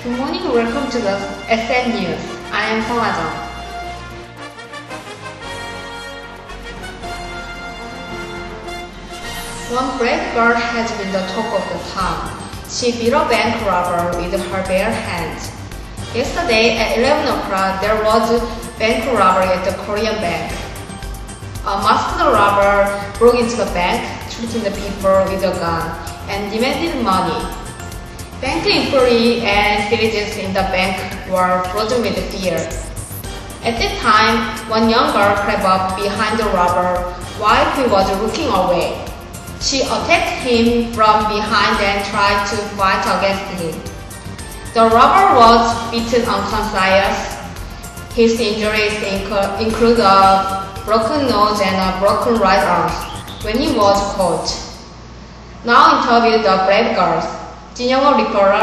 Good morning, welcome to the SN News. I am Jung. One brave girl has been the talk of the town. She beat a bank robber with her bare hands. Yesterday at 11 o'clock, there was a bank robbery at the Korean bank. A masked robber broke into the bank, treating the people with a gun, and demanded money. Bank employees and citizens in the bank were frozen with fear. At that time, one young girl crept up behind the robber while he was looking away. She attacked him from behind and tried to fight against him. The robber was beaten unconscious. His injuries include a broken nose and a broken right arm when he was caught. Now interview the brave girls. Jin-young reporter.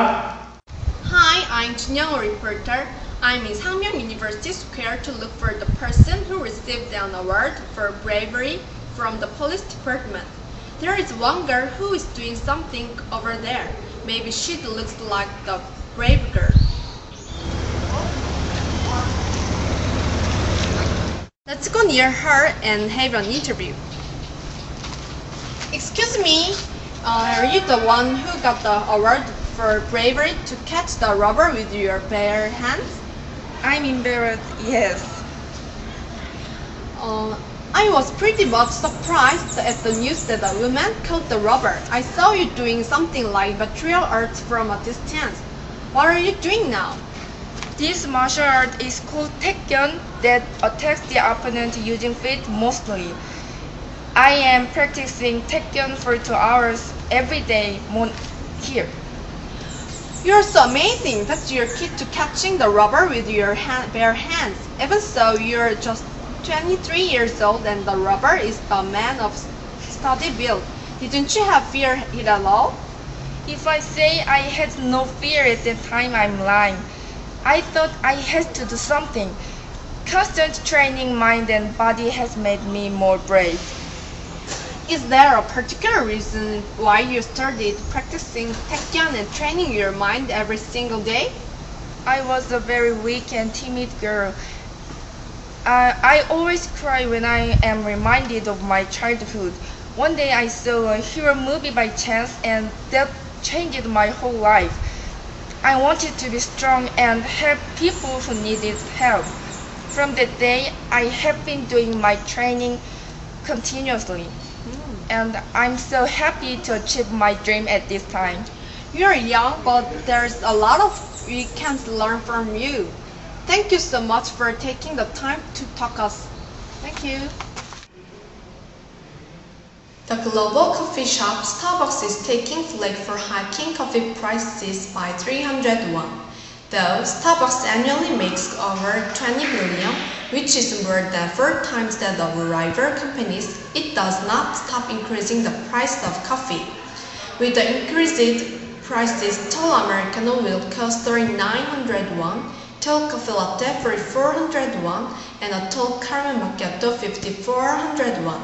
Hi, I'm Jin-young reporter. I'm in Sangmyeong University Square to look for the person who received an award for bravery from the police department. There is one girl who is doing something over there. Maybe she looks like the brave girl. Let's go near her and have an interview. Excuse me, are you the one who got the award for bravery to catch the robber with your bare hands? I'm embarrassed, yes. I was pretty much surprised at the news that a woman caught the robber. I saw you doing something like martial arts from a distance. What are you doing now? This martial art is called taekyon that attacks the opponent using feet mostly. I am practicing taekyon for 2 hours every day here. You're so amazing that you're key to catching the robber with your bare hands. Even so, you're just 23 years old and the robber is a man of sturdy build. Didn't you have fear at all? If I say I had no fear at that time, I'm lying. I thought I had to do something. Constant training mind and body has made me more brave. Is there a particular reason why you started practicing taekyon and training your mind every single day? I was a very weak and timid girl. I always cry when I am reminded of my childhood. One day I saw a hero movie by chance and that changed my whole life. I wanted to be strong and help people who needed help. From that day, I have been doing my training continuously. And I'm so happy to achieve my dream at this time. You're young, but there's a lot of we can learn from you. Thank you so much for taking the time to talk us. Thank you. The global coffee shop Starbucks is taking flak for hiking coffee prices by 300 won. Though Starbucks annually makes over 20 billion, which is more than 4 times that of rival companies, it does not stop increasing the price of coffee. With the increased prices, tall Americano will cost 3,900 won, tall coffee latte 400 won, and a tall caramel macchiato 5,400 won.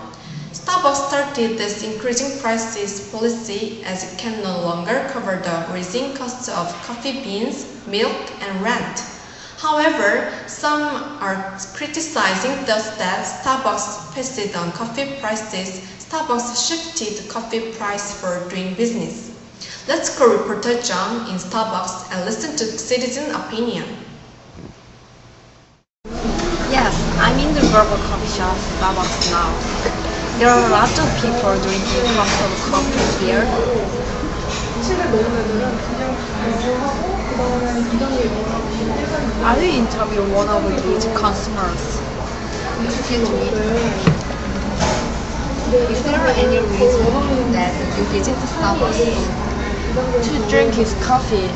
Starbucks started this increasing prices policy as it can no longer cover the rising costs of coffee beans, milk, and rent. However, some are criticizing thus that Starbucks passed on coffee prices. Starbucks shifted coffee price for doing business. Let's call reporter Jung in Starbucks and listen to citizen opinion. Yes, I'm in the global coffee shop Starbucks now. There are lots of people drinking cups of coffee here. I will interview one of these customers. Excuse me. Is there any reason that you visit Starbucks? To drink his coffee.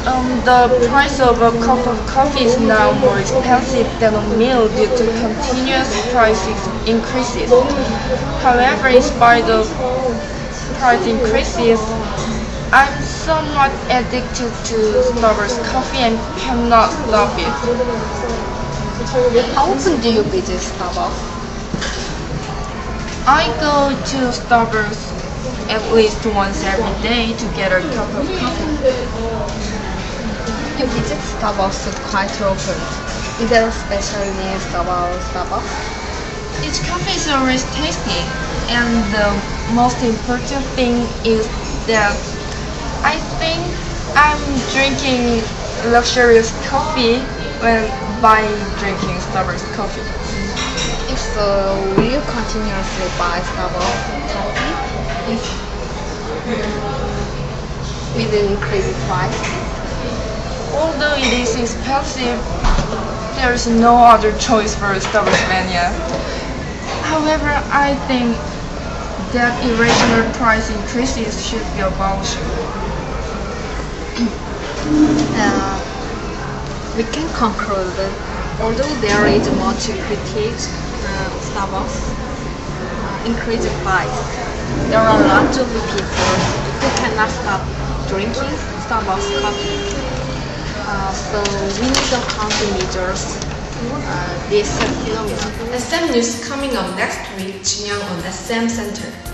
The price of a cup of coffee is now more expensive than a meal due to continuous price increases. However, in spite of price increases, I'm somewhat addicted to Starbucks coffee and cannot stop it. How often do you visit Starbucks? I go to Starbucks at least once every day to get a cup of coffee. You visit Starbucks quite often. Is there a special news about Starbucks? Each coffee is always tasty, and the most important thing is that I think I'm drinking luxurious coffee when by drinking Starbucks coffee. If so, will you continuously buy Starbucks coffee? With an increased price? Although it is expensive, there is no other choice for Starbucks mania. However, I think that irregular price increases should be abolished. We can conclude that although there is much critique Starbucks increased price, there are lots of people who cannot stop drinking Starbucks coffee. So we need some countermeasures this phenomenon. SM News coming up next week, Jin-young on SM Center.